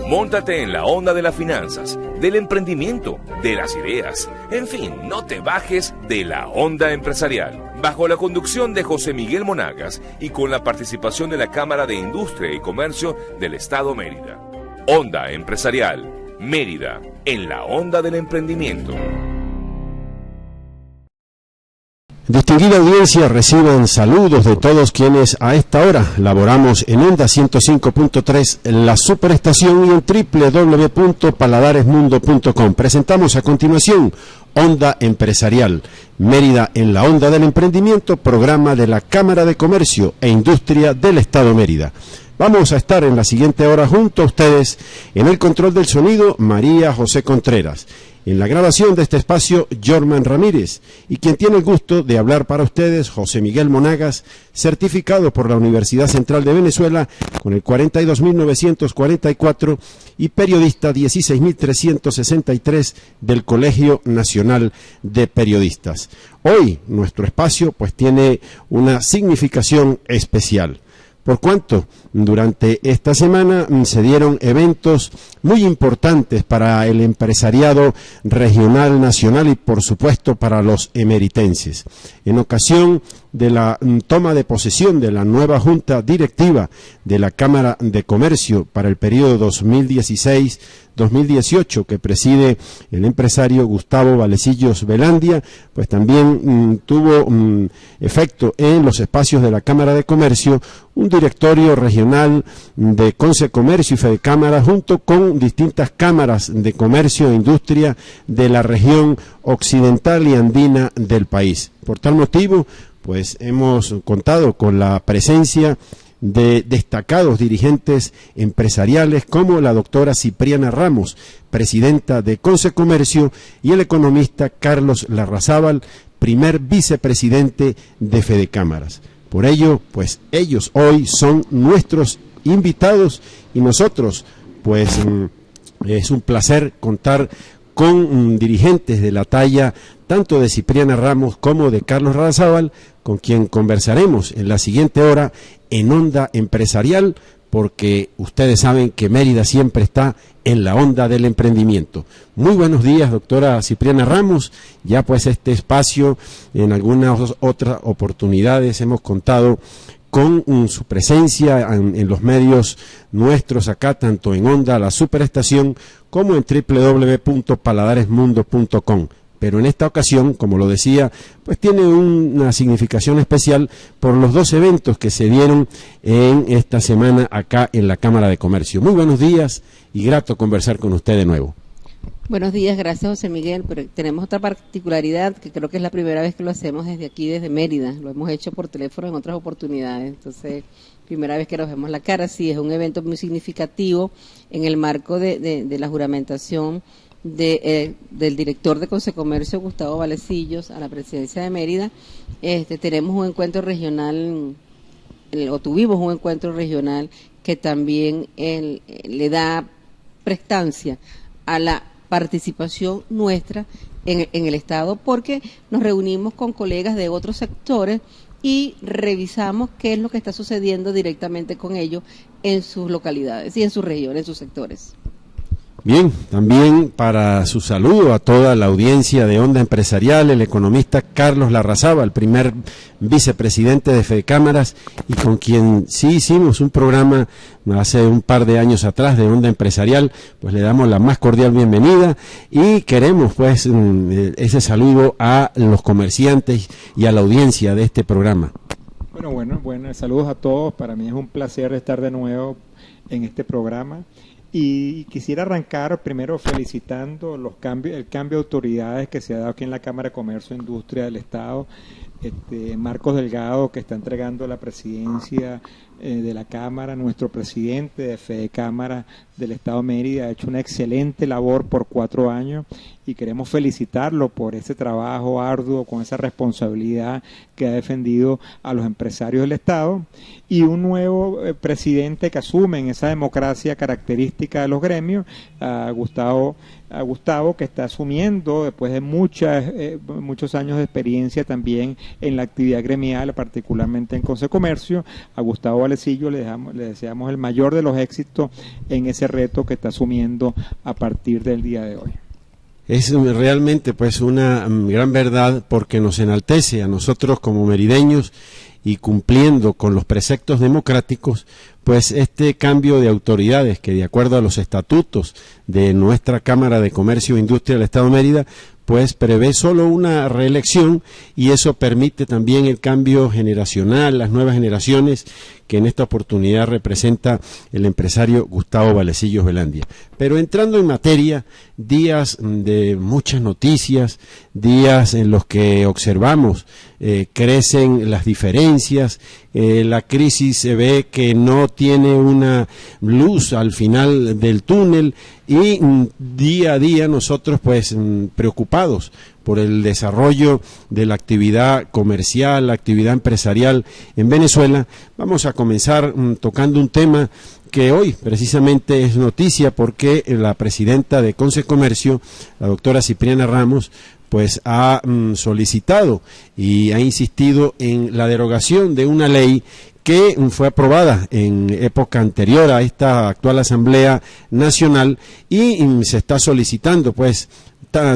Móntate en la onda de las finanzas, del emprendimiento, de las ideas. En fin, no te bajes de la onda empresarial. Bajo la conducción de José Miguel Monagas y con la participación de la Cámara de Industria y Comercio del Estado Mérida. Onda Empresarial, Mérida, en la onda del emprendimiento. Distinguida audiencia, reciban saludos de todos quienes a esta hora laboramos en Onda 105.3, la superestación, y en www.paladaresmundo.com. Presentamos a continuación Onda Empresarial, Mérida en la onda del emprendimiento, programa de la Cámara de Comercio e Industria del Estado Mérida. Vamos a estar en la siguiente hora junto a ustedes en el control del sonido, María José Contreras. En la grabación de este espacio, Jorman Ramírez, y quien tiene el gusto de hablar para ustedes, José Miguel Monagas, certificado por la Universidad Central de Venezuela con el 42.944 y periodista 16.363 del Colegio Nacional de Periodistas. Hoy nuestro espacio pues tiene una significación especial, por cuanto durante esta semana se dieron eventos muy importantes para el empresariado regional, nacional y por supuesto para los emeritenses. En ocasión de la toma de posesión de la nueva Junta Directiva de la Cámara de Comercio para el periodo 2016-2018 que preside el empresario Gustavo Valecillos Velandia, pues también tuvo efecto en los espacios de la Cámara de Comercio un directorio regional de Consecomercio y Fedecámara junto con distintas cámaras de comercio e industria de la región occidental y andina del país. Por tal motivo, pues hemos contado con la presencia de destacados dirigentes empresariales como la doctora Cipriana Ramos, presidenta de Consecomercio, y el economista Carlos Larrazábal, primer vicepresidente de Fedecámaras. Por ello, pues ellos hoy son nuestros invitados y nosotros, pues es un placer contar con dirigentes de la talla tanto de Cipriana Ramos como de Carlos Larrazábal, con quien conversaremos en la siguiente hora en Onda Empresarial, porque ustedes saben que Mérida siempre está en la onda del emprendimiento. Muy buenos días, doctora Cipriana Ramos. Ya pues este espacio, en algunas otras oportunidades hemos contado con su presencia en los medios nuestros acá, tanto en Onda, la superestación, como en www.paladaresmundo.com. Pero en esta ocasión, como lo decía, pues tiene una significación especial por los dos eventos que se dieron en esta semana acá en la Cámara de Comercio. Muy buenos días y grato conversar con usted de nuevo. Buenos días, gracias José Miguel, pero tenemos otra particularidad que creo que es la primera vez que lo hacemos desde aquí, desde Mérida. Lo hemos hecho por teléfono en otras oportunidades, entonces primera vez que nos vemos la cara. Sí, es un evento muy significativo en el marco de la juramentación del director de Consecomercio, Gustavo Valecillos, a la presidencia de Mérida. Tenemos un encuentro regional, o tuvimos un encuentro regional que también le da prestancia a la participación nuestra en el Estado, porque nos reunimos con colegas de otros sectores y revisamos qué es lo que está sucediendo directamente con ellos en sus localidades y en sus regiones, en sus sectores. Bien, también para su saludo a toda la audiencia de Onda Empresarial, el economista Carlos Larrazábal, el primer vicepresidente de Fedecámaras, y con quien sí hicimos un programa hace un par de años atrás de Onda Empresarial, pues le damos la más cordial bienvenida y queremos pues ese saludo a los comerciantes y a la audiencia de este programa. Bueno, saludos a todos. Para mí es un placer estar de nuevo en este programa. Y quisiera arrancar primero felicitando el cambio de autoridades que se ha dado aquí en la Cámara de Comercio e Industria del Estado. Marcos Delgado, que está entregando la presidencia de la Cámara, nuestro presidente de Fedecámara del Estado Mérida, ha hecho una excelente labor por 4 años y queremos felicitarlo por ese trabajo arduo, con esa responsabilidad que ha defendido a los empresarios del Estado, y un nuevo presidente que asume en esa democracia característica de los gremios, a Gustavo, que está asumiendo después de muchos años de experiencia también en la actividad gremial, particularmente en Consecomercio. A Gustavo Valecillo le deseamos el mayor de los éxitos en ese reto que está asumiendo a partir del día de hoy. Es realmente pues una gran verdad, porque nos enaltece a nosotros como merideños, y cumpliendo con los preceptos democráticos, pues este cambio de autoridades que, de acuerdo a los estatutos de nuestra Cámara de Comercio e Industria del Estado de Mérida, pues prevé solo una reelección, y eso permite también el cambio generacional, las nuevas generaciones que en esta oportunidad representa el empresario Gustavo Valecillos Velandia. Pero entrando en materia, días de muchas noticias, días en los que observamos crecen las diferencias, la crisis se ve que no tiene una luz al final del túnel, y día a día nosotros pues preocupados por el desarrollo de la actividad comercial, la actividad empresarial en Venezuela. Vamos a comenzar tocando un tema que hoy precisamente es noticia, porque la presidenta de Consecomercio, la doctora Cipriana Ramos, pues ha solicitado y ha insistido en la derogación de una ley que fue aprobada en época anterior a esta actual Asamblea Nacional, y se está solicitando pues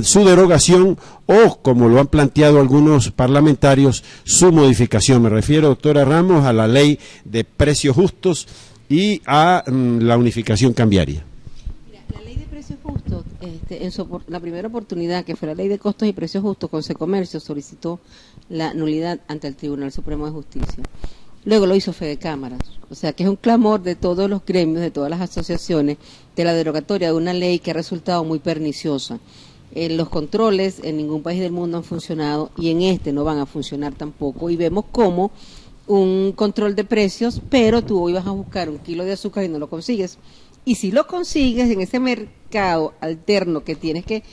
su derogación, o, como lo han planteado algunos parlamentarios, su modificación. Me refiero, doctora Ramos, a la ley de precios justos y a la unificación cambiaria. Mira, la ley de precios justos, en la primera oportunidad, que fue la ley de costos y precios justos, Consecomercio solicitó la nulidad ante el Tribunal Supremo de Justicia. Luego lo hizo Fedecámaras, o sea que es un clamor de todos los gremios, de todas las asociaciones, de la derogatoria de una ley que ha resultado muy perniciosa. Los controles en ningún país del mundo han funcionado, y en este no van a funcionar tampoco, y vemos como un control de precios, pero tú hoy vas a buscar un kilo de azúcar y no lo consigues, y si lo consigues en ese mercado alterno que tienes que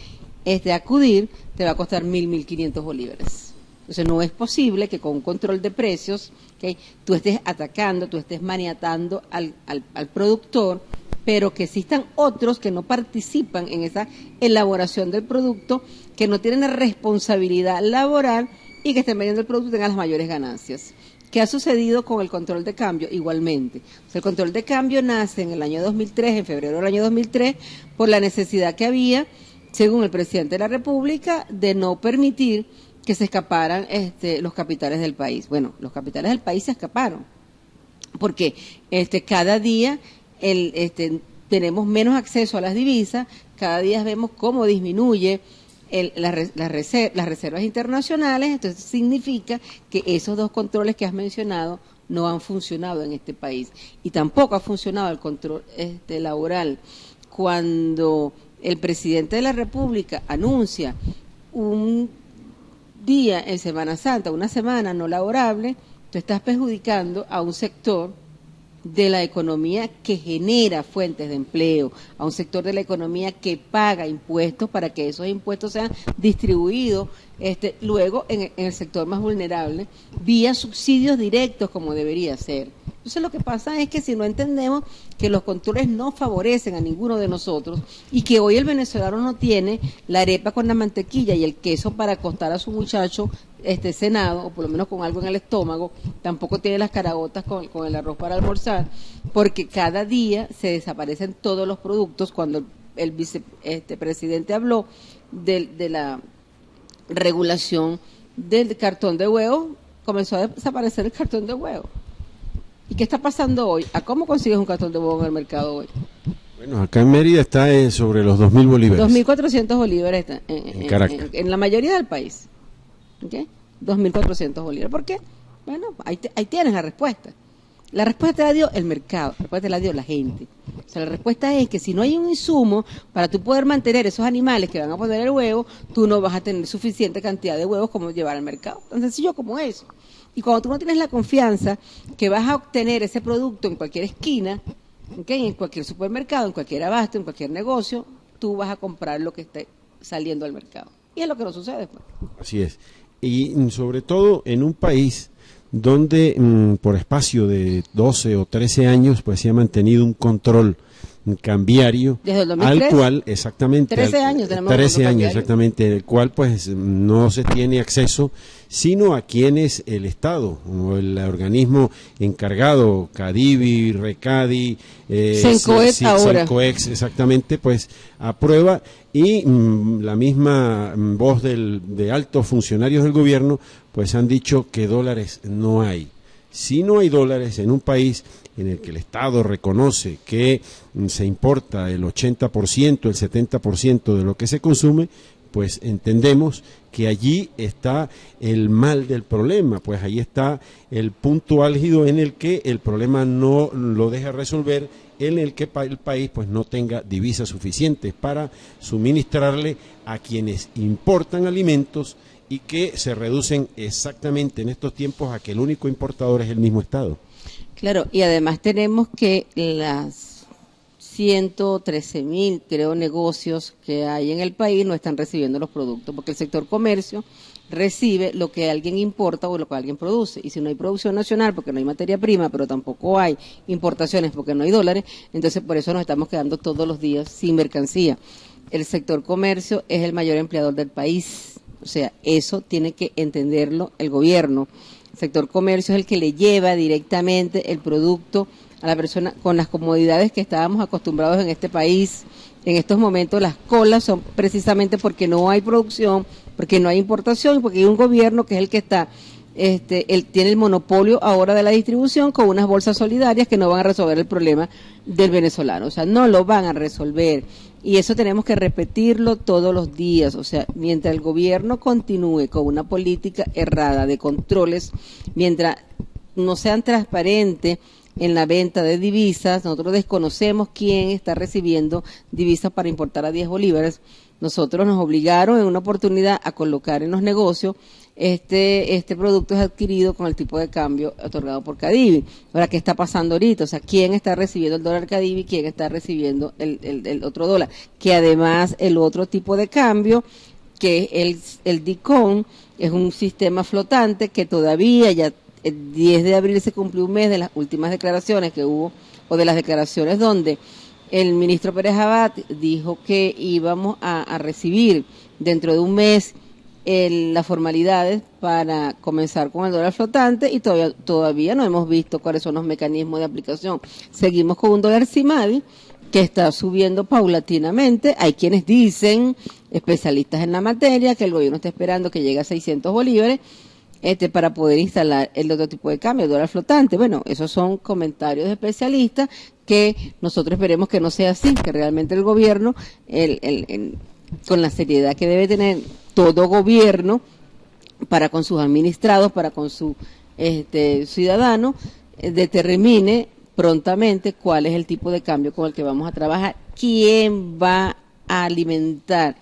acudir, te va a costar 1.500 bolívares. Entonces no es posible que con un control de precios, ¿okay?, tú estés atacando, tú estés maniatando al productor, pero que existan otros que no participan en esa elaboración del producto, que no tienen la responsabilidad laboral y que estén vendiendo el producto y tengan las mayores ganancias. ¿Qué ha sucedido con el control de cambio? Igualmente. O sea, el control de cambio nace en el año 2003, en febrero del año 2003, por la necesidad que había, según el presidente de la República, de no permitir que se escaparan los capitales del país. Bueno, los capitales del país se escaparon, porque cada día tenemos menos acceso a las divisas, cada día vemos cómo disminuye las reservas internacionales. Entonces significa que esos dos controles que has mencionado no han funcionado en este país, y tampoco ha funcionado el control laboral. Cuando el presidente de la República anuncia un día en Semana Santa, una semana no laborable, tú estás perjudicando a un sector de la economía que genera fuentes de empleo, a un sector de la economía que paga impuestos para que esos impuestos sean distribuidos luego en el sector más vulnerable, vía subsidios directos, como debería ser. Entonces lo que pasa es que si no entendemos que los controles no favorecen a ninguno de nosotros, y que hoy el venezolano no tiene la arepa con la mantequilla y el queso para acostar a su muchacho cenado, o por lo menos con algo en el estómago, tampoco tiene las caraotas con el arroz para almorzar, porque cada día se desaparecen todos los productos. Cuando el vicepresidente habló de la regulación del cartón de huevo, comenzó a desaparecer el cartón de huevo. ¿Y qué está pasando hoy? ¿A cómo consigues un cartón de huevo en el mercado hoy? Bueno, acá en Mérida está sobre los 2.000 bolívares. 2.400 bolívares en Caracas. En la mayoría del país. ¿Okay? 2.400 bolívares. ¿Por qué? Bueno, ahí tienes la respuesta. La respuesta la dio el mercado, la respuesta la dio la gente. O sea, la respuesta es que si no hay un insumo para tú poder mantener esos animales que van a poner el huevo, tú no vas a tener suficiente cantidad de huevos como llevar al mercado. Tan sencillo como eso. Y cuando tú no tienes la confianza que vas a obtener ese producto en cualquier esquina, ¿okay?, en cualquier supermercado, en cualquier abasto, en cualquier negocio, tú vas a comprar lo que esté saliendo al mercado. Y es lo que no sucede, pues. Así es. Y sobre todo en un país donde por espacio de 12 o 13 años pues se ha mantenido un control cambiario Desde el 2003. al cual, exactamente, 13 años tenemos 13 fondo años cambiario. exactamente, el cual pues no se tiene acceso sino a quienes el Estado o el organismo encargado, Cadivi, Recadi, Sencoex ahora. Sencoex, exactamente, pues aprueba y la misma voz de altos funcionarios del gobierno pues han dicho que dólares no hay. Si no hay dólares en un país en el que el Estado reconoce que se importa el 80%, el 70% de lo que se consume, pues entendemos que allí está el mal del problema, pues ahí está el punto álgido en el que el problema no lo deja resolver, en el que el país pues no tenga divisas suficientes para suministrarle a quienes importan alimentos y que se reducen exactamente en estos tiempos a que el único importador es el mismo Estado. Claro, y además tenemos que las 113.000, creo, negocios que hay en el país no están recibiendo los productos, porque el sector comercio recibe lo que alguien importa o lo que alguien produce, y si no hay producción nacional porque no hay materia prima, pero tampoco hay importaciones porque no hay dólares, entonces por eso nos estamos quedando todos los días sin mercancía. El sector comercio es el mayor empleador del país, o sea, eso tiene que entenderlo el gobierno. El sector comercio es el que le lleva directamente el producto a la persona con las comodidades que estábamos acostumbrados en este país. En estos momentos las colas son precisamente porque no hay producción, porque no hay importación y porque hay un gobierno que es el que está, él tiene el monopolio ahora de la distribución con unas bolsas solidarias que no van a resolver el problema del venezolano, o sea, no lo van a resolver. Y eso tenemos que repetirlo todos los días, o sea, mientras el gobierno continúe con una política errada de controles, mientras no sean transparentes en la venta de divisas, nosotros desconocemos quién está recibiendo divisas para importar a 10 bolívares. Nosotros nos obligaron en una oportunidad a colocar en los negocios este producto es adquirido con el tipo de cambio otorgado por Cadivi. Ahora, ¿qué está pasando ahorita? O sea, ¿quién está recibiendo el dólar Cadivi? ¿Quién está recibiendo el otro dólar? Que además el otro tipo de cambio, que es el DICOM, es un sistema flotante que todavía ya el 10 de abril se cumplió un mes de las últimas declaraciones que hubo, o de las declaraciones donde el ministro Pérez Abad dijo que íbamos a recibir dentro de un mes las formalidades para comenzar con el dólar flotante y todavía no hemos visto cuáles son los mecanismos de aplicación. Seguimos con un dólar CIMADI que está subiendo paulatinamente. Hay quienes dicen, especialistas en la materia, que el gobierno está esperando que llegue a 600 bolívares para poder instalar el otro tipo de cambio, el dólar flotante. Bueno, esos son comentarios de especialistas que nosotros esperemos que no sea así, que realmente el gobierno, con la seriedad que debe tener todo gobierno para con sus administrados, para con su ciudadano, determine prontamente cuál es el tipo de cambio con el que vamos a trabajar, quién va a alimentar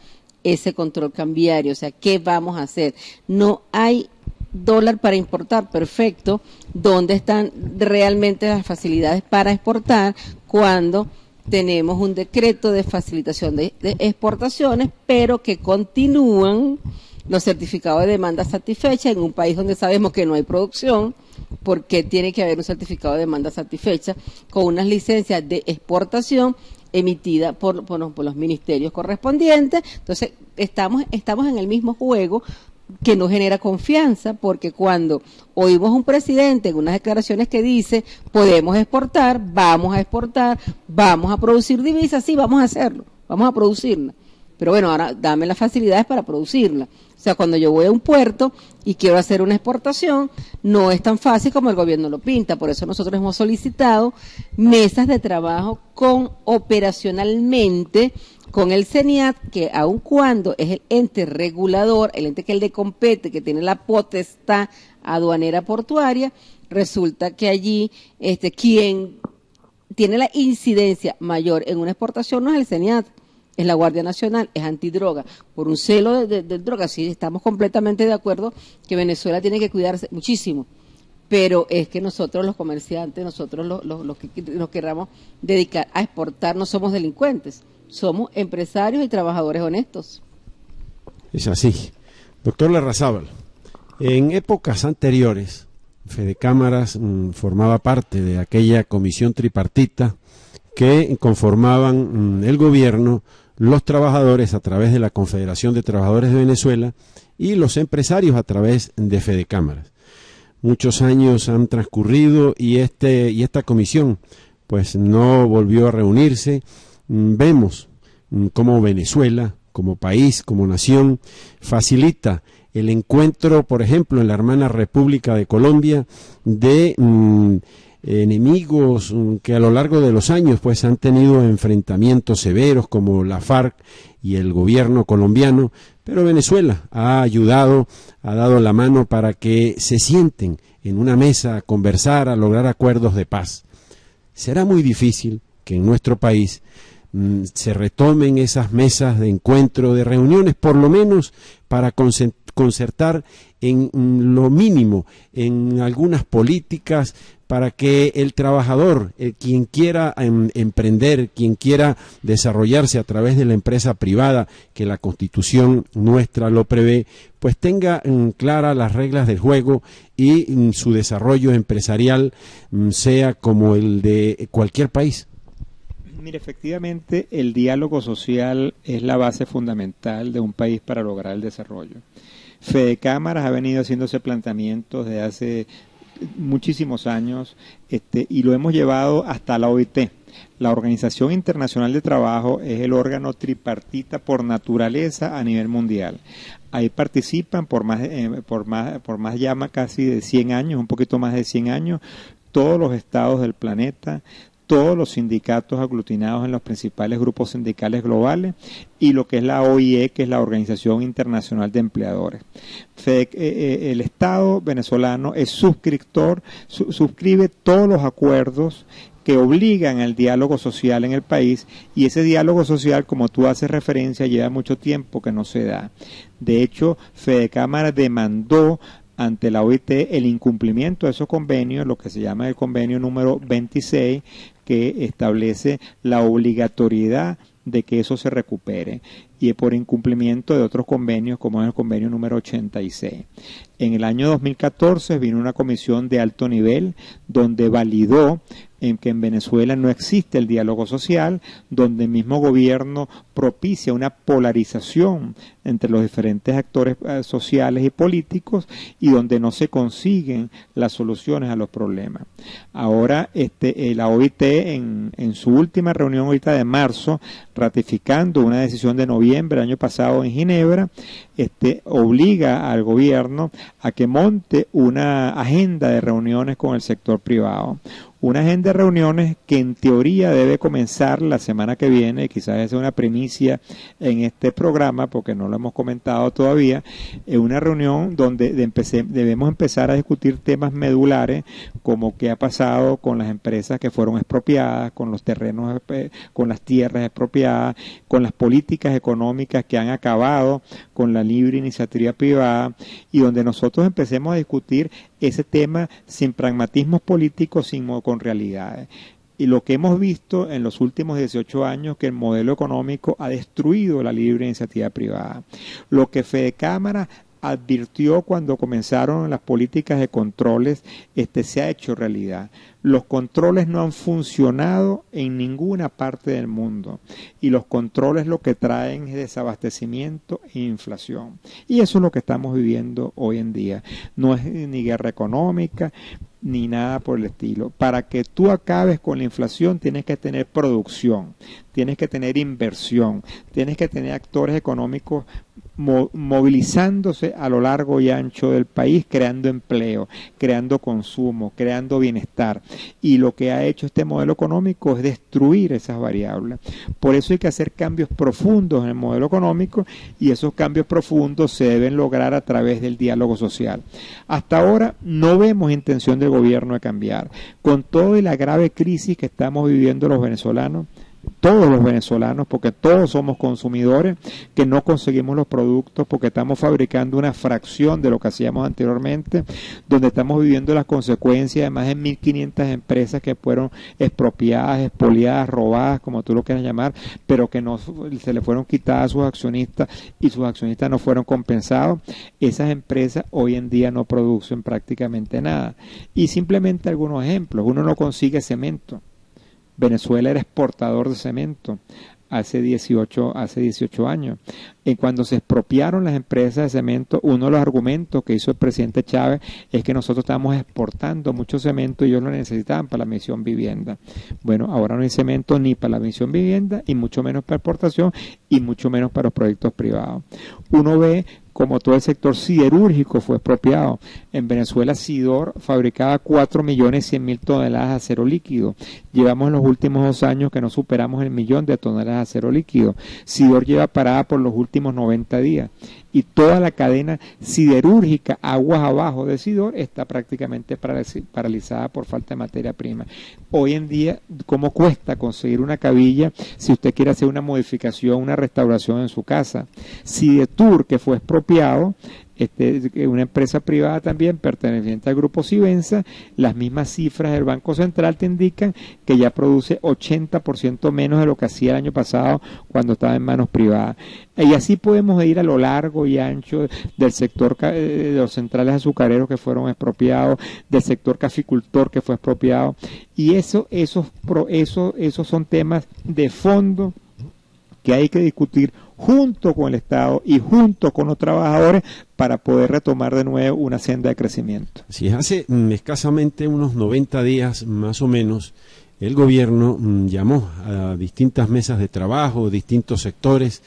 ese control cambiario, o sea, qué vamos a hacer. No hay dólar para importar, perfecto. ¿Dónde están realmente las facilidades para exportar cuando tenemos un decreto de facilitación de exportaciones, pero que continúan los certificados de demanda satisfecha en un país donde sabemos que no hay producción? Porque tiene que haber un certificado de demanda satisfecha con unas licencias de exportación emitidas por los ministerios correspondientes? Entonces, estamos en el mismo juego que no genera confianza, porque cuando oímos un presidente en unas declaraciones que dice podemos exportar, vamos a producir divisas, sí, vamos a hacerlo, vamos a producirla, pero bueno, ahora dame las facilidades para producirla. O sea, cuando yo voy a un puerto y quiero hacer una exportación, no es tan fácil como el gobierno lo pinta. Por eso nosotros hemos solicitado mesas de trabajo operacionalmente con el CENIAT, que aun cuando es el ente regulador, el ente que le compete, que tiene la potestad aduanera portuaria, resulta que allí quien tiene la incidencia mayor en una exportación no es el CENIAT, es la Guardia Nacional, es antidroga, por un celo de droga. Sí, estamos completamente de acuerdo que Venezuela tiene que cuidarse muchísimo, pero es que nosotros los comerciantes, nosotros los que nos querramos dedicar a exportar, no somos delincuentes, somos empresarios y trabajadores honestos. Es así. Doctor Larrazábal, en épocas anteriores, Fede Cámaras formaba parte de aquella comisión tripartita que conformaban el gobierno, los trabajadores a través de la Confederación de Trabajadores de Venezuela y los empresarios a través de Fedecámaras. Muchos años han transcurrido y esta comisión pues no volvió a reunirse. Vemos cómo Venezuela, como país, como nación, facilita el encuentro, por ejemplo, en la hermana República de Colombia, de enemigos que a lo largo de los años pues han tenido enfrentamientos severos, como la FARC y el gobierno colombiano, pero Venezuela ha ayudado, ha dado la mano para que se sienten en una mesa a conversar, a lograr acuerdos de paz. Será muy difícil que en nuestro país se retomen esas mesas de encuentro, de reuniones, por lo menos para concertar en lo mínimo, en algunas políticas, para que el trabajador, quien quiera emprender, quien quiera desarrollarse a través de la empresa privada, que la Constitución nuestra lo prevé, pues tenga claras las reglas del juego y su desarrollo empresarial sea como el de cualquier país. Mire, efectivamente, el diálogo social es la base fundamental de un país para lograr el desarrollo. Fedecámaras ha venido haciéndose planteamientos desde hace muchísimos años y lo hemos llevado hasta la OIT. La Organización Internacional de Trabajo es el órgano tripartita por naturaleza a nivel mundial. Ahí participan por más casi de 100 años, un poquito más de 100 años, todos los estados del planeta, todos los sindicatos aglutinados en los principales grupos sindicales globales y lo que es la OIE, que es la Organización Internacional de Empleadores. El Estado venezolano es suscriptor, suscribe todos los acuerdos que obligan al diálogo social en el país, y ese diálogo social, como tú haces referencia, lleva mucho tiempo que no se da. De hecho, Fedecámara demandó ante la OIT el incumplimiento de esos convenios, lo que se llama el convenio número 26, que establece la obligatoriedad de que eso se recupere, y por incumplimiento de otros convenios, como es el convenio número 86. En el año 2014 vino una comisión de alto nivel donde validó que en Venezuela no existe el diálogo social, donde el mismo gobierno propicia una polarización entre los diferentes actores sociales y políticos, y donde no se consiguen las soluciones a los problemas. Ahora la OIT en su última reunión ahorita de marzo, ratificando una decisión de noviembre del año pasado en Ginebra, obliga al gobierno a que monte una agenda de reuniones con el sector privado. Una agenda de reuniones que en teoría debe comenzar la semana que viene, quizás es una primicia en este programa porque no lo hemos comentado todavía, es una reunión donde debemos empezar a discutir temas medulares, como qué ha pasado con las empresas que fueron expropiadas, con los terrenos, con las tierras expropiadas, con las políticas económicas que han acabado con la libre iniciativa privada, y donde nosotros empecemos a discutir ese tema sin pragmatismos políticos, con realidades. Y lo que hemos visto en los últimos 18 años, que el modelo económico ha destruido la libre iniciativa privada. Lo que Fedecámara advirtió cuando comenzaron las políticas de controles, se ha hecho realidad. Los controles no han funcionado en ninguna parte del mundo, y los controles lo que traen es desabastecimiento e inflación. Y eso es lo que estamos viviendo hoy en día. No es ni guerra económica, ni nada por el estilo. Para que tú acabes con la inflación tienes que tener producción, tienes que tener inversión, tienes que tener actores económicos movilizándose a lo largo y ancho del país, creando empleo, creando consumo, creando bienestar. Y lo que ha hecho este modelo económico es destruir esas variables. Por eso hay que hacer cambios profundos en el modelo económico, y esos cambios profundos se deben lograr a través del diálogo social. Hasta ahora no vemos intención del gobierno de cambiar. Con toda la grave crisis que estamos viviendo los venezolanos, todos los venezolanos, porque todos somos consumidores, que no conseguimos los productos porque estamos fabricando una fracción de lo que hacíamos anteriormente, donde estamos viviendo las consecuencias de más de 1.500 empresas que fueron expropiadas, expoliadas, robadas, como tú lo quieras llamar, pero que no se le fueron quitadas a sus accionistas y sus accionistas no fueron compensados. Esas empresas hoy en día no producen prácticamente nada. Y simplemente algunos ejemplos: uno no consigue cemento. Venezuela era exportador de cemento hace 18 años. Y cuando se expropiaron las empresas de cemento, uno de los argumentos que hizo el presidente Chávez es que nosotros estábamos exportando mucho cemento y ellos lo necesitaban para la misión vivienda. Bueno, ahora no hay cemento ni para la misión vivienda, y mucho menos para exportación, y mucho menos para los proyectos privados. Uno ve como todo el sector siderúrgico fue expropiado. En Venezuela, Sidor fabricaba 4.100.000 toneladas de acero líquido. Llevamos en los últimos 2 años que no superamos el 1.000.000 de toneladas de acero líquido. Sidor lleva parada por los últimos 90 días. Y toda la cadena siderúrgica, aguas abajo de Sidor, está prácticamente paralizada por falta de materia prima. Hoy en día, ¿cómo cuesta conseguir una cabilla si usted quiere hacer una modificación, una restauración en su casa? Sidetur, que fue expropiado, una empresa privada también perteneciente al grupo Sivenza, las mismas cifras del Banco Central te indican que ya produce 80% menos de lo que hacía el año pasado cuando estaba en manos privadas. Y así podemos ir a lo largo y ancho del sector de los centrales azucareros que fueron expropiados, del sector caficultor que fue expropiado, y esos son temas de fondo que hay que discutir junto con el Estado y junto con los trabajadores para poder retomar de nuevo una senda de crecimiento. Sí, hace escasamente unos 90 días más o menos, el gobierno llamó a distintas mesas de trabajo, distintos sectores.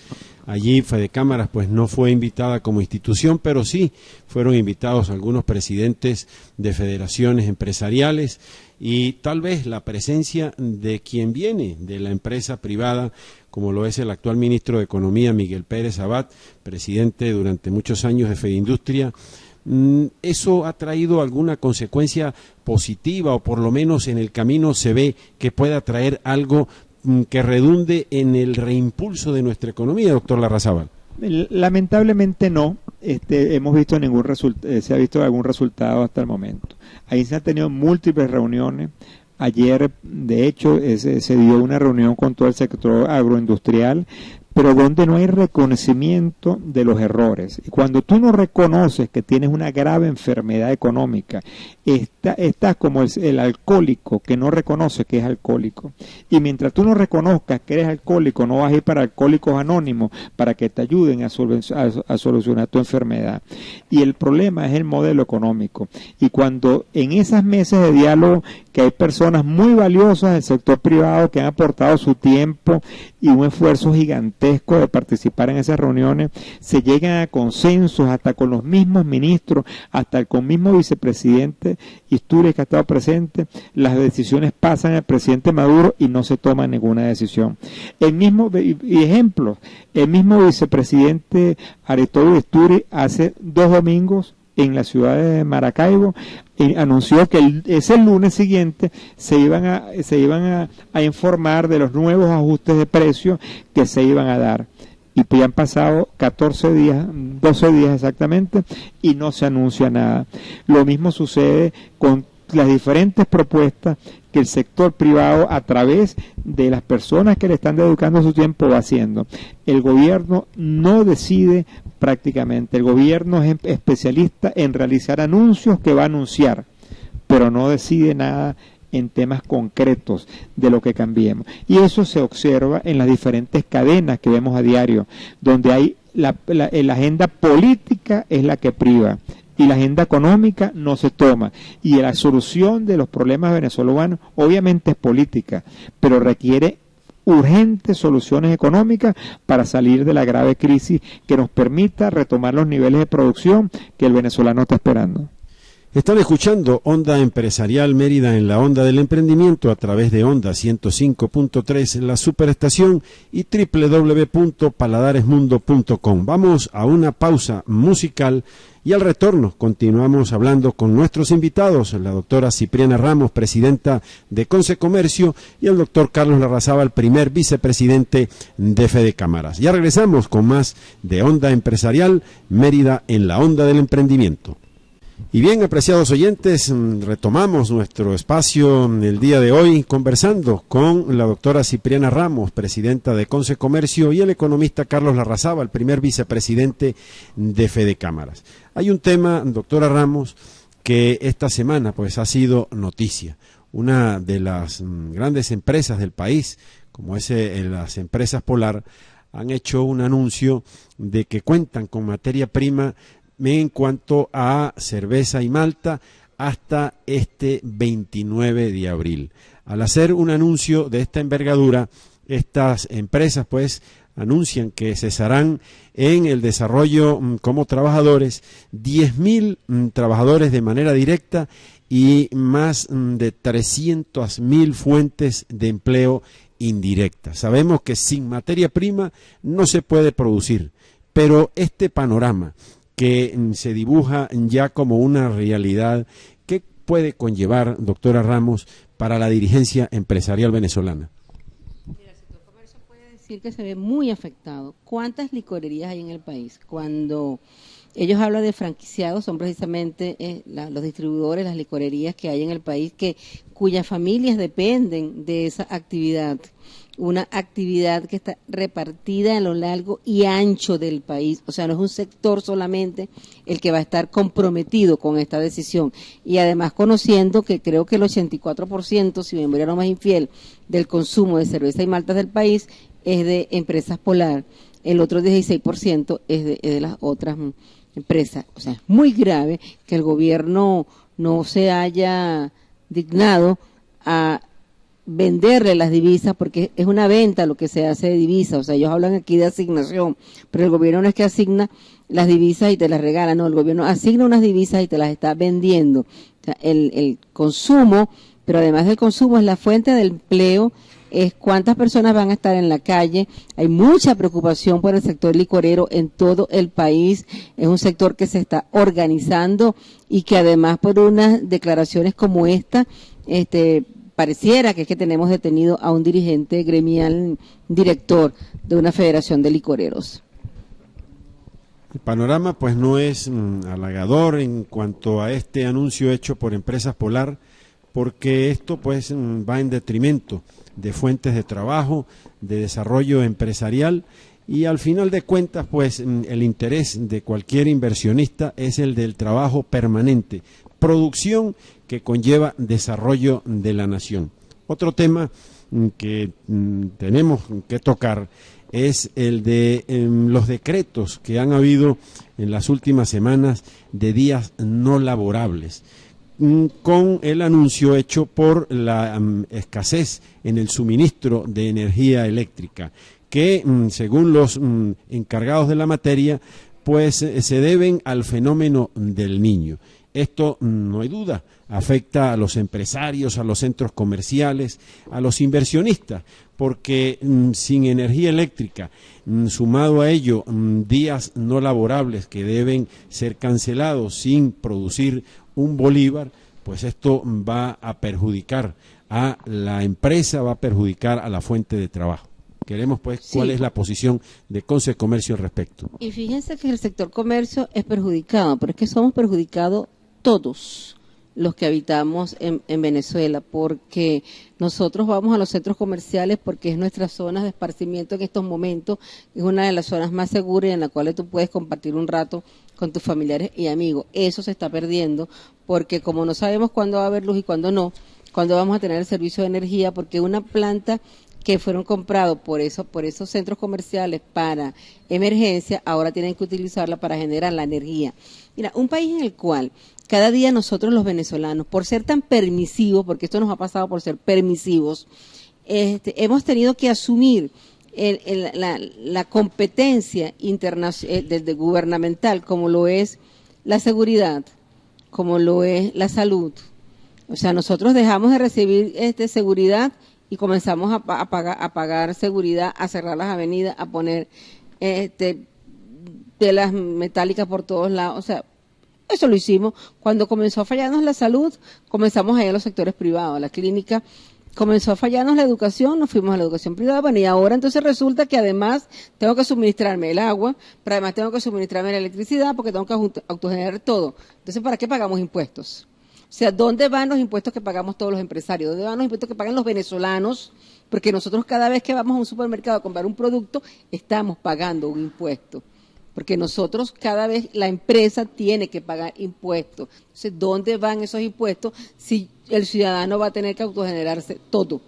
Allí Fedecámaras pues no fue invitada como institución, pero sí fueron invitados algunos presidentes de federaciones empresariales, y tal vez la presencia de quien viene de la empresa privada, como lo es el actual ministro de Economía, Miguel Pérez Abad, presidente durante muchos años de Fedindustria, ¿eso ha traído alguna consecuencia positiva, o por lo menos en el camino se ve que pueda traer algo que redunde en el reimpulso de nuestra economía, doctor Larrazábal? Lamentablemente no. Hemos visto se ha visto algún resultado hasta el momento. Ahí se han tenido múltiples reuniones. Ayer, de hecho, se dio una reunión con todo el sector agroindustrial, pero donde no hay reconocimiento de los errores. Y cuando tú no reconoces que tienes una grave enfermedad económica, estás como el alcohólico que no reconoce que es alcohólico. Y mientras tú no reconozcas que eres alcohólico, no vas a ir para Alcohólicos Anónimos para que te ayuden a solucionar tu enfermedad. Y el problema es el modelo económico. Y cuando en esas mesas de diálogo, que hay personas muy valiosas del sector privado que han aportado su tiempo y un esfuerzo gigantesco de participar en esas reuniones, se llegan a consensos hasta con los mismos ministros, hasta con el mismo vicepresidente Isturiz que ha estado presente. Las decisiones pasan al presidente Maduro y no se toma ninguna decisión. El mismo vicepresidente Aretóbulo Isturiz hace 2 domingos en la ciudad de Maracaibo anunció que ese lunes siguiente se iban a informar de los nuevos ajustes de precios que se iban a dar. Y ya han pasado 12 días exactamente, y no se anuncia nada. Lo mismo sucede con las diferentes propuestas que el sector privado, a través de las personas que le están dedicando su tiempo, va haciendo. El gobierno no decide prácticamente. El gobierno es especialista en realizar anuncios que va a anunciar, pero no decide nada en temas concretos de lo que cambiemos. Y eso se observa en las diferentes cadenas que vemos a diario, donde hay la agenda política es la que priva, y la agenda económica no se toma. Y la solución de los problemas venezolanos obviamente es política, pero requiere urgentes soluciones económicas para salir de la grave crisis que nos permita retomar los niveles de producción que el venezolano está esperando. Están escuchando Onda Empresarial Mérida en la Onda del Emprendimiento a través de Onda 105.3, la superestación, y www.paladaresmundo.com. Vamos a una pausa musical y al retorno continuamos hablando con nuestros invitados, la doctora Cipriana Ramos, presidenta de Concecomercio, y el doctor Carlos Larrazábal, primer vicepresidente de Fedecámaras. Ya regresamos con más de Onda Empresarial Mérida en la Onda del Emprendimiento. Y bien, apreciados oyentes, retomamos nuestro espacio el día de hoy conversando con la doctora Cipriana Ramos, presidenta de Concecomercio, y el economista Carlos Larrazábal, primer vicepresidente de Fedecámaras. Hay un tema, doctora Ramos, que esta semana pues ha sido noticia. una de las grandes empresas del país, como es las empresas Polar, han hecho un anuncio de que cuentan con materia prima en cuanto a cerveza y malta hasta este 29 de abril. Al hacer un anuncio de esta envergadura, estas empresas pues anuncian que cesarán en el desarrollo como trabajadores 10.000 trabajadores de manera directa y más de 300.000 fuentes de empleo indirectas. Sabemos que sin materia prima no se puede producir, pero este panorama que se dibuja ya como una realidad, ¿qué puede conllevar, doctora Ramos, para la dirigencia empresarial venezolana? Mira, el sector comercio puede decir que se ve muy afectado. ¿Cuántas licorerías hay en el país? Cuando ellos hablan de franquiciados, son precisamente los distribuidores, las licorerías que hay en el país, cuyas familias dependen de esa actividad. Una actividad que está repartida a lo largo y ancho del país. O sea, no es un sector solamente el que va a estar comprometido con esta decisión. Y además conociendo que creo que el 84%, si mi memoria no más infiel, del consumo de cerveza y maltas del país es de empresas Polar. El otro 16% es de las otras empresas. O sea, es muy grave que el gobierno no se haya dignado a venderle las divisas, porque es una venta lo que se hace de divisas. O sea, ellos hablan aquí de asignación, pero el gobierno no es que asigna las divisas y te las regala, no, el gobierno asigna unas divisas y te las está vendiendo. O sea, el consumo, pero además del consumo es la fuente del empleo, es cuántas personas van a estar en la calle. Hay mucha preocupación por el sector licorero en todo el país. Es un sector que se está organizando y que además por unas declaraciones como esta, pareciera que es que tenemos detenido a un dirigente gremial, director de una federación de licoreros. El panorama pues no es halagador en cuanto a este anuncio hecho por Empresas Polar, porque esto pues va en detrimento de fuentes de trabajo, de desarrollo empresarial, y al final de cuentas pues el interés de cualquier inversionista es el del trabajo permanente, producción que conlleva desarrollo de la nación. Otro tema que tenemos que tocar es el de los decretos que han habido en las últimas semanas de días no laborables, con el anuncio hecho por la escasez en el suministro de energía eléctrica, que según los encargados de la materia, pues se deben al fenómeno del Niño. Esto, no hay duda, afecta a los empresarios, a los centros comerciales, a los inversionistas, porque sin energía eléctrica, sumado a ello días no laborables que deben ser cancelados sin producir un bolívar, pues esto va a perjudicar a la empresa, va a perjudicar a la fuente de trabajo. Queremos pues cuál es la posición de Concecomercio al respecto. Y fíjense que el sector comercio es perjudicado, pero es que somos perjudicados todos los que habitamos en Venezuela, porque nosotros vamos a los centros comerciales porque es nuestra zona de esparcimiento en estos momentos, es una de las zonas más seguras y en la cual tú puedes compartir un rato con tus familiares y amigos. Eso se está perdiendo porque como no sabemos cuándo va a haber luz y cuándo no, cuándo vamos a tener el servicio de energía, porque una planta que fueron comprados por esos centros comerciales para emergencia, ahora tienen que utilizarla para generar la energía. Mira, un país en el cual cada día nosotros los venezolanos, por ser tan permisivos, porque esto nos ha pasado por ser permisivos, hemos tenido que asumir la competencia internacional, gubernamental, como lo es la seguridad, como lo es la salud. O sea, nosotros dejamos de recibir seguridad y comenzamos a pagar seguridad, a cerrar las avenidas, a poner telas metálicas por todos lados. O sea, eso lo hicimos. Cuando comenzó a fallarnos la salud, comenzamos a ir a los sectores privados, a la clínica. Comenzó a fallarnos la educación, nos fuimos a la educación privada. Bueno, y ahora entonces resulta que además tengo que suministrarme el agua, pero además tengo que suministrarme la electricidad porque tengo que autogenerar todo. Entonces, ¿para qué pagamos impuestos? O sea, ¿dónde van los impuestos que pagamos todos los empresarios? ¿Dónde van los impuestos que pagan los venezolanos? Porque nosotros cada vez que vamos a un supermercado a comprar un producto, estamos pagando un impuesto. porque nosotros cada vez la empresa tiene que pagar impuestos. Entonces, ¿dónde van esos impuestos si el ciudadano va a tener que autogenerarse todo?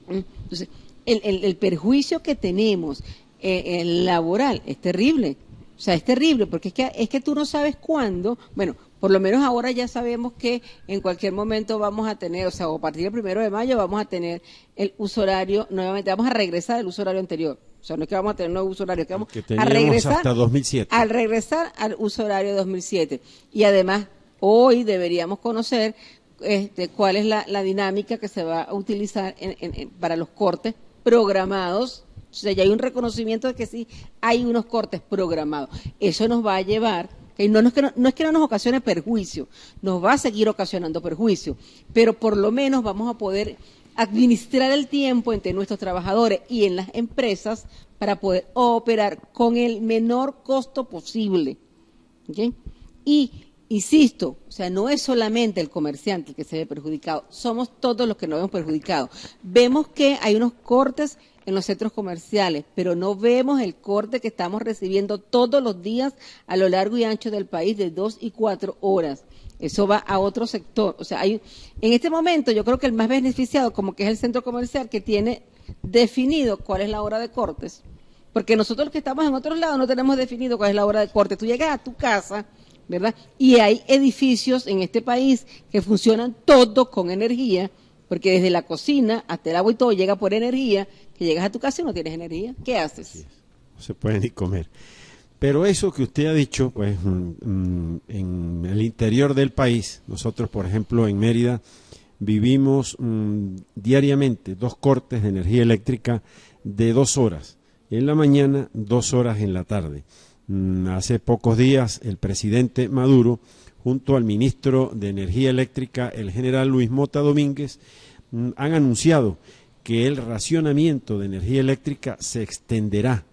Entonces, el perjuicio que tenemos laboral es terrible. O sea, es terrible porque es que tú no sabes cuándo, bueno, por lo menos ahora ya sabemos que en cualquier momento vamos a tener, o sea, a partir del 1 de mayo vamos a tener el uso horario, nuevamente vamos a regresar al uso horario anterior. O sea, no es que vamos a tener un nuevo uso horario, es que vamos a regresar hasta 2007. Al regresar al uso horario de 2007. Y además, hoy deberíamos conocer cuál es la dinámica que se va a utilizar para los cortes programados. O sea, ya hay un reconocimiento de que sí hay unos cortes programados. Eso nos va a llevar, no es que no nos ocasione perjuicio, nos va a seguir ocasionando perjuicio, pero por lo menos vamos a poder administrar el tiempo entre nuestros trabajadores y en las empresas para poder operar con el menor costo posible. ¿Okay? Y insisto, o sea, no es solamente el comerciante el que se ve perjudicado, somos todos los que nos vemos perjudicados. Vemos que hay unos cortes en los centros comerciales, pero no vemos el corte que estamos recibiendo todos los días a lo largo y ancho del país de 2 y 4 horas. Eso va a otro sector. O sea, en este momento yo creo que el más beneficiado como que es el centro comercial que tiene definido cuál es la hora de cortes. Porque nosotros los que estamos en otros lados no tenemos definido cuál es la hora de corte. Tú llegas a tu casa, ¿verdad? Y hay edificios en este país que funcionan todos con energía, porque desde la cocina hasta el agua y todo llega por energía, que llegas a tu casa y no tienes energía. ¿Qué haces? No se puede ni comer. Pero eso que usted ha dicho, pues en el interior del país, nosotros, por ejemplo, en Mérida, vivimos diariamente 2 cortes de energía eléctrica de 2 horas. En la mañana, 2 horas en la tarde. Hace pocos días, el presidente Maduro, junto al ministro de Energía Eléctrica, el general Luis Mota Domínguez, han anunciado que el racionamiento de energía eléctrica se extenderá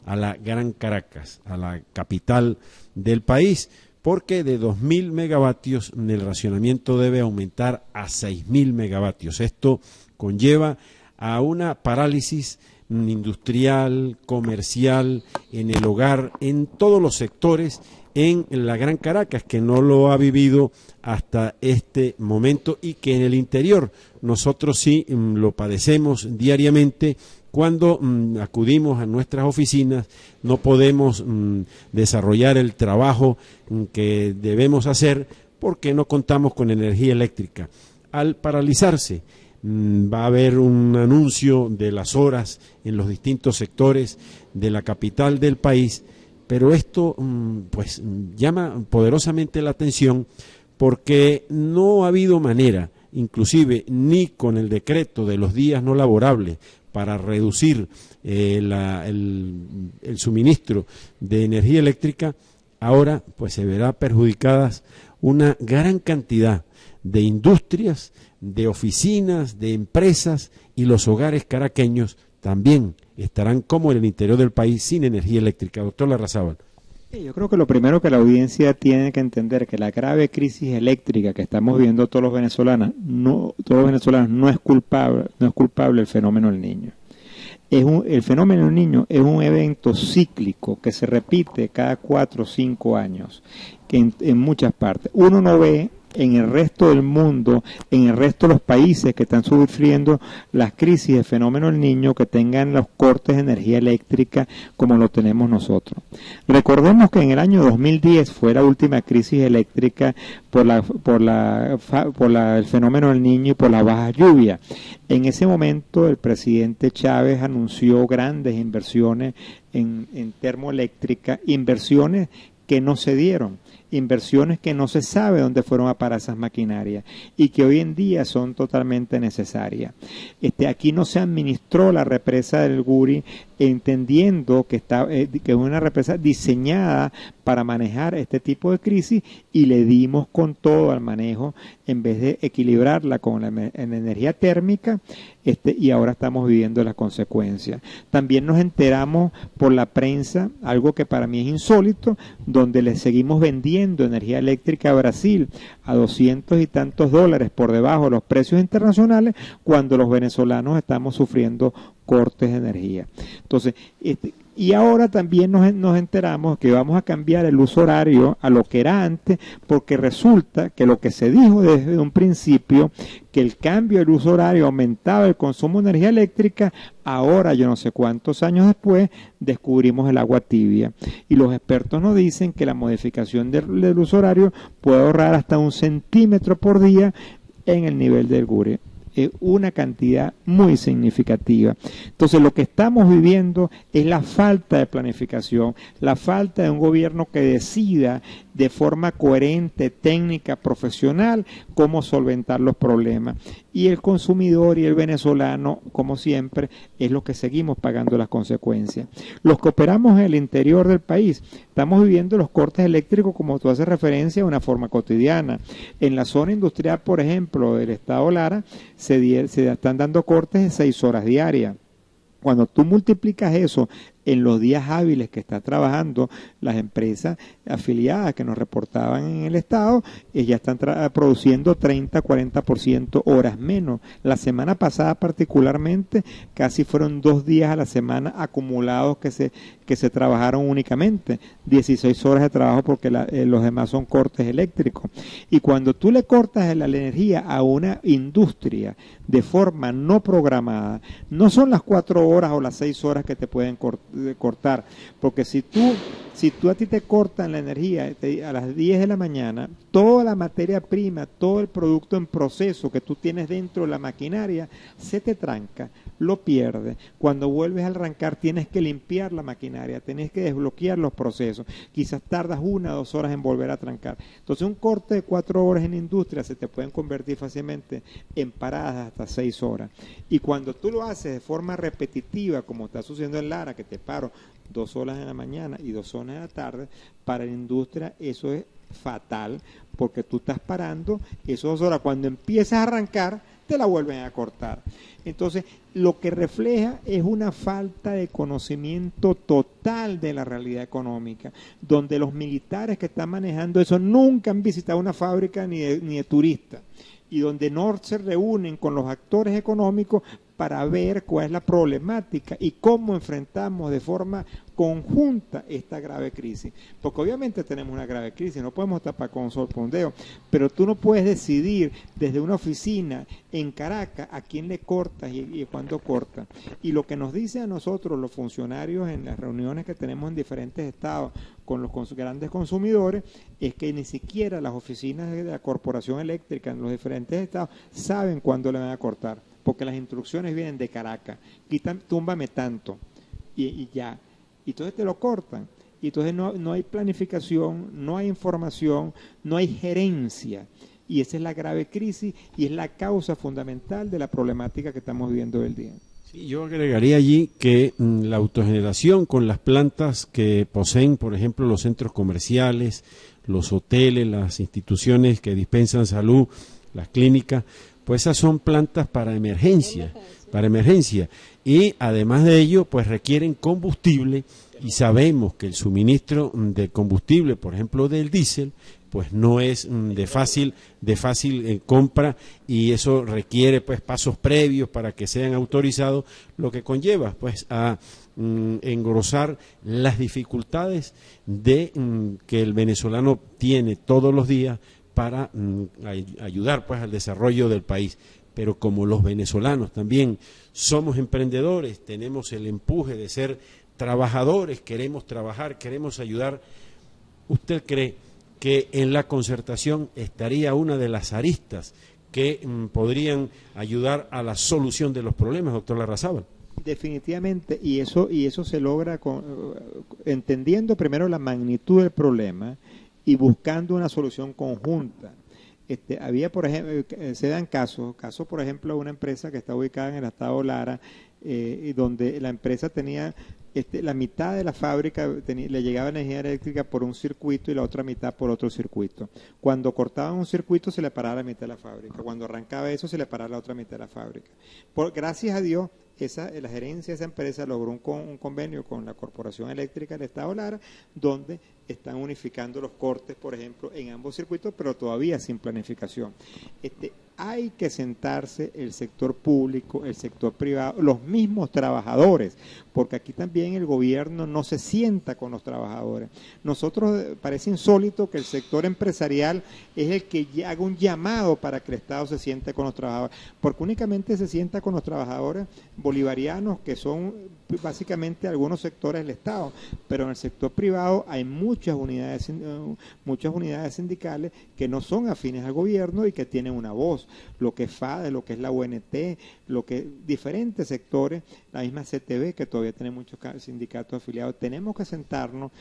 a la Gran Caracas, a la capital del país, porque de 2.000 megavatios el racionamiento debe aumentar a 6.000 megavatios. Esto conlleva a una parálisis industrial, comercial, en el hogar, en todos los sectores, en la Gran Caracas, que no lo ha vivido hasta este momento y que en el interior nosotros sí lo padecemos diariamente. Cuando acudimos a nuestras oficinas no podemos desarrollar el trabajo que debemos hacer porque no contamos con energía eléctrica. Al paralizarse va a haber un anuncio de las horas en los distintos sectores de la capital del país, pero esto pues llama poderosamente la atención porque no ha habido manera, inclusive ni con el decreto de los días no laborables, para reducir el suministro de energía eléctrica. Ahora pues se verá perjudicadas una gran cantidad de industrias, de oficinas, de empresas, y los hogares caraqueños también estarán, como en el interior del país, sin energía eléctrica. Doctor Larrazábal. Yo creo que lo primero que la audiencia tiene que entender que la grave crisis eléctrica que estamos viviendo todos los venezolanos no es culpable el fenómeno del Niño. El fenómeno del Niño es un evento cíclico que se repite cada 4 o 5 años, que en muchas partes uno no ve en el resto del mundo, en el resto de los países que están sufriendo las crisis del fenómeno del Niño, que tengan los cortes de energía eléctrica como lo tenemos nosotros. Recordemos que en el año 2010 fue la última crisis eléctrica por el fenómeno del Niño y por la baja lluvia. En ese momento el presidente Chávez anunció grandes inversiones en termoeléctrica, inversiones que no se dieron, inversiones que no se sabe dónde fueron a parar esas maquinarias y que hoy en día son totalmente necesarias. Aquí no se administró la represa del Guri, entendiendo que es una represa diseñada para manejar este tipo de crisis, y le dimos con todo al manejo en vez de equilibrarla con la energía térmica, y ahora estamos viviendo las consecuencias. También nos enteramos por la prensa, algo que para mí es insólito, donde le seguimos vendiendo energía eléctrica a Brasil a $200 y tantos por debajo de los precios internacionales, cuando los venezolanos estamos sufriendo cortes de energía. Entonces, y ahora también nos enteramos que vamos a cambiar el uso horario a lo que era antes, porque resulta que lo que se dijo desde un principio, que el cambio del uso horario aumentaba el consumo de energía eléctrica, ahora, yo no sé cuántos años después, descubrimos el agua tibia. Y los expertos nos dicen que la modificación del uso horario puede ahorrar hasta 1 centímetro por día en el nivel del Gure. Una cantidad muy significativa. Entonces, lo que estamos viviendo es la falta de planificación, la falta de un gobierno que decida de forma coherente, técnica, profesional, cómo solventar los problemas. Y el consumidor y el venezolano, como siempre, es lo que seguimos pagando las consecuencias. Los que operamos en el interior del país, estamos viviendo los cortes eléctricos, como tú haces referencia, de una forma cotidiana. En la zona industrial, por ejemplo, del estado Lara, se están dando cortes de 6 horas diarias. Cuando tú multiplicas eso en los días hábiles que está trabajando las empresas afiliadas que nos reportaban en el Estado, ya están produciendo 30-40% horas menos. La semana pasada particularmente, casi fueron 2 días a la semana acumulados que se trabajaron únicamente, 16 horas de trabajo porque los demás son cortes eléctricos. Y cuando tú le cortas la energía a una industria de forma no programada, no son las 4 horas o las 6 horas que te pueden cortar, porque si a ti te cortan la energía a las 10 de la mañana, toda la materia prima, todo el producto en proceso que tú tienes dentro de la maquinaria, se te tranca, lo pierdes. Cuando vuelves a arrancar tienes que limpiar la maquinaria, tienes que desbloquear los procesos, quizás tardas 1 o 2 horas en volver a trancar. Entonces un corte de 4 horas en industria se te pueden convertir fácilmente en paradas hasta 6 horas. Y cuando tú lo haces de forma repetitiva, como está sucediendo en Lara, que te paro 2 horas en la mañana y 2 horas en la tarde, para la industria eso es fatal, porque tú estás parando esas 2 horas, cuando empiezas a arrancar te la vuelven a cortar. Entonces, lo que refleja es una falta de conocimiento total de la realidad económica, donde los militares que están manejando eso nunca han visitado una fábrica ni de turista, y donde no se reúnen con los actores económicos para ver cuál es la problemática y cómo enfrentamos de forma conjunta esta grave crisis. Porque obviamente tenemos una grave crisis, no podemos tapar con un sol por un dedo, pero tú no puedes decidir desde una oficina en Caracas a quién le cortas y cuándo cortas. Y lo que nos dice a nosotros los funcionarios en las reuniones que tenemos en diferentes estados con los grandes consumidores es que ni siquiera las oficinas de la Corporación Eléctrica en los diferentes estados saben cuándo le van a cortar, porque las instrucciones vienen de Caracas, túmbame tanto y ya, y entonces te lo cortan, y entonces no hay planificación, no hay información, no hay gerencia, y esa es la grave crisis y es la causa fundamental de la problemática que estamos viviendo hoy día. Sí, yo agregaría allí que la autogeneración con las plantas que poseen, por ejemplo, los centros comerciales, los hoteles, las instituciones que dispensan salud, las clínicas, pues esas son plantas para emergencia, y además de ello, pues requieren combustible, y sabemos que el suministro de combustible, por ejemplo del diésel, pues no es de fácil compra, y eso requiere pues pasos previos para que sean autorizados, lo que conlleva pues a engrosar las dificultades de que el venezolano tiene todos los días para ayudar pues al desarrollo del país. Pero como los venezolanos también somos emprendedores, tenemos el empuje de ser trabajadores, queremos trabajar, queremos ayudar, ¿usted cree que en la concertación estaría una de las aristas que podrían ayudar a la solución de los problemas, doctor Larrazábal? Definitivamente, y eso se logra entendiendo primero la magnitud del problema y buscando una solución conjunta. Había, por ejemplo, se dan casos, por ejemplo, de una empresa que está ubicada en el estado Lara, donde la empresa tenía la mitad de la fábrica le llegaba energía eléctrica por un circuito y la otra mitad por otro circuito. Cuando cortaban un circuito se le paraba la mitad de la fábrica, cuando arrancaba eso se le paraba la otra mitad de la fábrica. Gracias a Dios, la gerencia de esa empresa logró un convenio con la Corporación Eléctrica del Estado Lara, donde están unificando los cortes, por ejemplo, en ambos circuitos, pero todavía sin planificación. hay que sentarse el sector público, el sector privado, los mismos trabajadores, porque aquí también el gobierno no se sienta con los trabajadores. Nosotros, parece insólito que el sector empresarial es el que haga un llamado para que el Estado se siente con los trabajadores, porque únicamente se sienta con los trabajadores bolivarianos, que son básicamente algunos sectores del Estado, pero en el sector privado hay muchas unidades sindicales que no son afines al gobierno y que tienen una voz, lo que es FADE, lo que es la UNT, lo que diferentes sectores, la misma CTV, que todavía tiene muchos sindicatos afiliados. Tenemos que sentarnos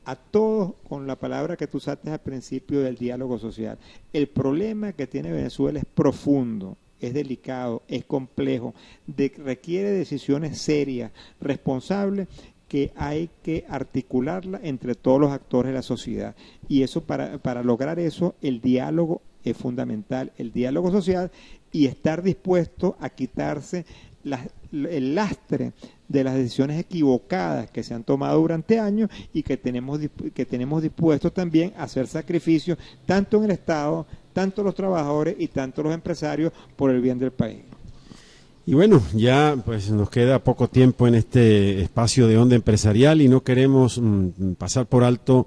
a todos con la palabra que tú usaste al principio del diálogo social. El problema que tiene Venezuela es profundo, es delicado, es complejo, requiere decisiones serias, responsables, que hay que articularla entre todos los actores de la sociedad. Y eso, para lograr eso, el diálogo es fundamental, el diálogo social, y estar dispuesto a quitarse el lastre de las decisiones equivocadas que se han tomado durante años y que tenemos dispuestos también a hacer sacrificios tanto en el Estado, tanto los trabajadores y tanto los empresarios por el bien del país. Y bueno, ya pues nos queda poco tiempo en este espacio de Onda Empresarial y no queremos pasar por alto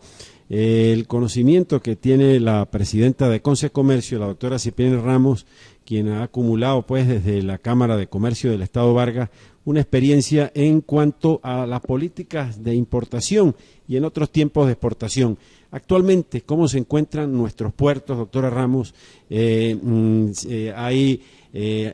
el conocimiento que tiene la presidenta de Concecomercio, la doctora Cipriana Ramos, quien ha acumulado pues desde la Cámara de Comercio del Estado Vargas una experiencia en cuanto a las políticas de importación y en otros tiempos de exportación. Actualmente, ¿cómo se encuentran nuestros puertos, doctora Ramos? Hay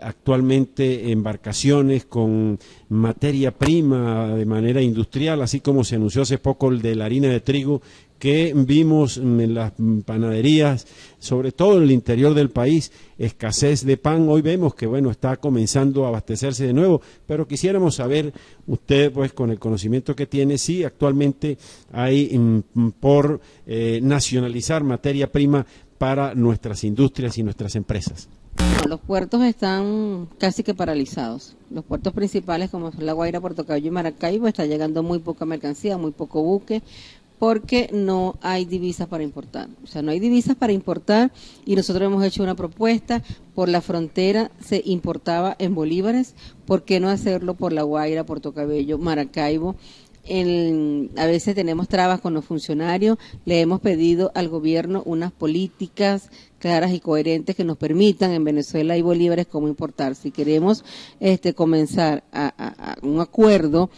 actualmente embarcaciones con materia prima de manera industrial, así como se anunció hace poco el de la harina de trigo, que vimos en las panaderías, sobre todo en el interior del país, escasez de pan. Hoy vemos que bueno, está comenzando a abastecerse de nuevo, pero quisiéramos saber, usted pues con el conocimiento que tiene, si actualmente hay por nacionalizar materia prima para nuestras industrias y nuestras empresas. No, los puertos están casi que paralizados. Los puertos principales, como son La Guaira, Puerto Cabello y Maracaibo, está llegando muy poca mercancía, muy poco buque, porque no hay divisas para importar. O sea, no hay divisas para importar y nosotros hemos hecho una propuesta. Por la frontera se importaba en bolívares, ¿por qué no hacerlo por La Guaira, Puerto Cabello, Maracaibo? A veces tenemos trabas con los funcionarios, le hemos pedido al gobierno unas políticas claras y coherentes que nos permitan en Venezuela y bolívares cómo importar. Si queremos comenzar a un acuerdo,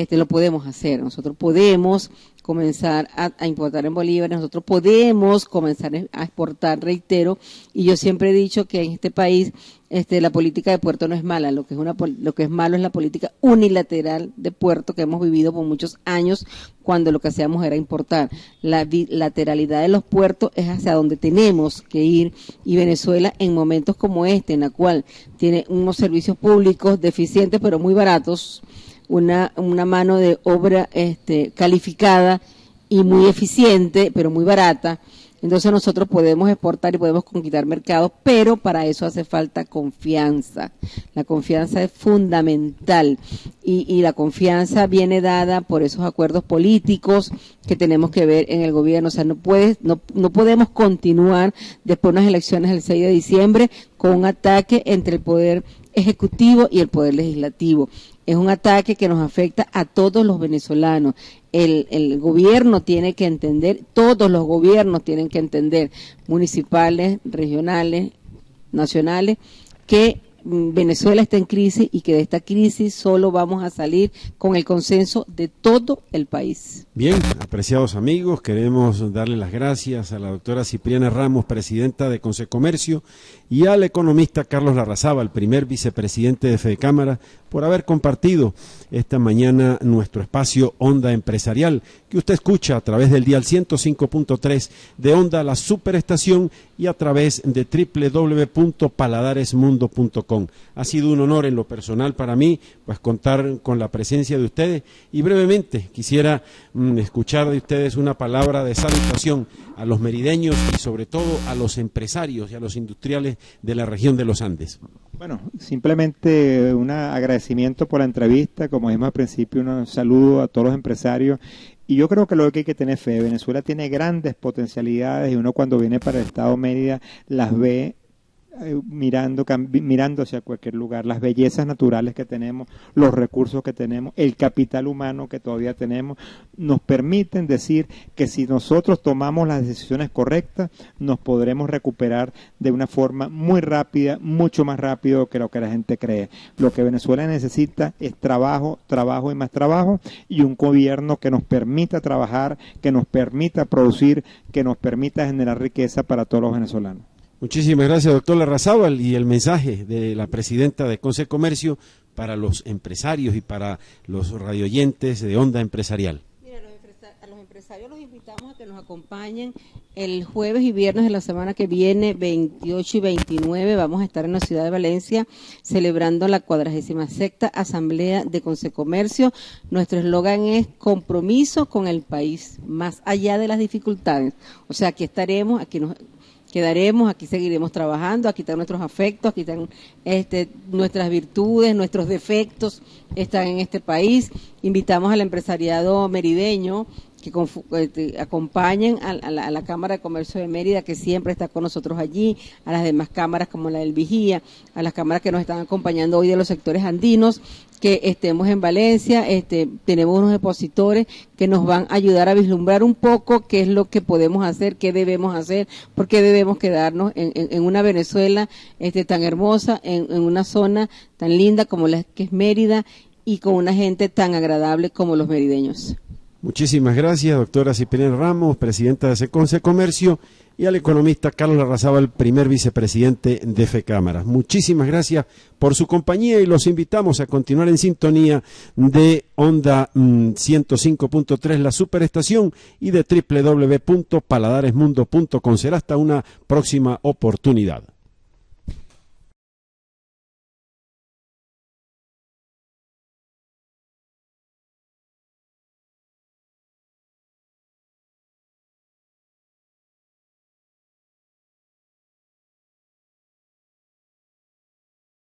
lo podemos hacer. Nosotros podemos comenzar a importar en bolívares, nosotros podemos comenzar a exportar, reitero, y yo siempre he dicho que en este país la política de puerto no es mala, lo que es malo es la política unilateral de puerto que hemos vivido por muchos años, cuando lo que hacíamos era importar. La bilateralidad de los puertos es hacia donde tenemos que ir, y Venezuela en momentos como en la cual tiene unos servicios públicos deficientes pero muy baratos, una mano de obra calificada y muy eficiente pero muy barata, entonces nosotros podemos exportar y podemos conquistar mercados, pero para eso hace falta confianza. La confianza es fundamental y la confianza viene dada por esos acuerdos políticos que tenemos que ver en el gobierno. O sea, no podemos continuar después de unas elecciones el 6 de diciembre con un ataque entre el poder ejecutivo y el poder legislativo. Es un ataque que nos afecta a todos los venezolanos. El gobierno tiene que entender, todos los gobiernos tienen que entender, municipales, regionales, nacionales, que Venezuela está en crisis y que de esta crisis solo vamos a salir con el consenso de todo el país. Bien, apreciados amigos, queremos darle las gracias a la doctora Cipriana Ramos, presidenta de Concecomercio, y al economista Carlos Larrazábal, primer vicepresidente de Fedecámara, por haber compartido esta mañana nuestro espacio Onda Empresarial, que usted escucha a través del dial 105.3 de Onda, la superestación, y a través de www.paladaresmundo.com. Ha sido un honor en lo personal para mí pues contar con la presencia de ustedes, y brevemente quisiera escuchar de ustedes una palabra de salutación a los merideños y sobre todo a los empresarios y a los industriales de la región de los Andes. Bueno, simplemente un agradecimiento por la entrevista, como dijimos al principio, un saludo a todos los empresarios, y yo creo que lo que hay que tener fe, Venezuela tiene grandes potencialidades y uno cuando viene para el estado Mérida las ve mirando hacia cualquier lugar, las bellezas naturales que tenemos, los recursos que tenemos, el capital humano que todavía tenemos, nos permiten decir que si nosotros tomamos las decisiones correctas, nos podremos recuperar de una forma muy rápida, mucho más rápido que lo que la gente cree. Lo que Venezuela necesita es trabajo, trabajo y más trabajo, y un gobierno que nos permita trabajar, que nos permita producir, que nos permita generar riqueza para todos los venezolanos. Muchísimas gracias, doctor Larrazábal, y el mensaje de la presidenta de Concecomercio para los empresarios y para los radioyentes de Onda Empresarial. Mira, a los empresarios los invitamos a que nos acompañen el jueves y viernes de la semana que viene, 28 y 29, vamos a estar en la ciudad de Valencia celebrando la 46ª Asamblea de Concecomercio. Nuestro eslogan es compromiso con el país, más allá de las dificultades. O sea, aquí estaremos, aquí nos quedaremos, aquí seguiremos trabajando, aquí están nuestros afectos, aquí están nuestras virtudes, nuestros defectos están en este país. Invitamos al empresariado merideño que acompañen a la Cámara de Comercio de Mérida, que siempre está con nosotros allí, a las demás cámaras como la del Vigía, a las cámaras que nos están acompañando hoy de los sectores andinos, que estemos en Valencia. Tenemos unos expositores que nos van a ayudar a vislumbrar un poco qué es lo que podemos hacer, qué debemos hacer, por qué debemos quedarnos en una Venezuela tan hermosa, en una zona tan linda como la que es Mérida, y con una gente tan agradable como los merideños. Muchísimas gracias, doctora Cipriana Ramos, presidenta de Concecomercio, y al economista Carlos Larrazábal, primer vicepresidente de FECámaras. Muchísimas gracias por su compañía y los invitamos a continuar en sintonía de Onda 105.3, la superestación, y de www.paladaresmundo.com. Será hasta una próxima oportunidad.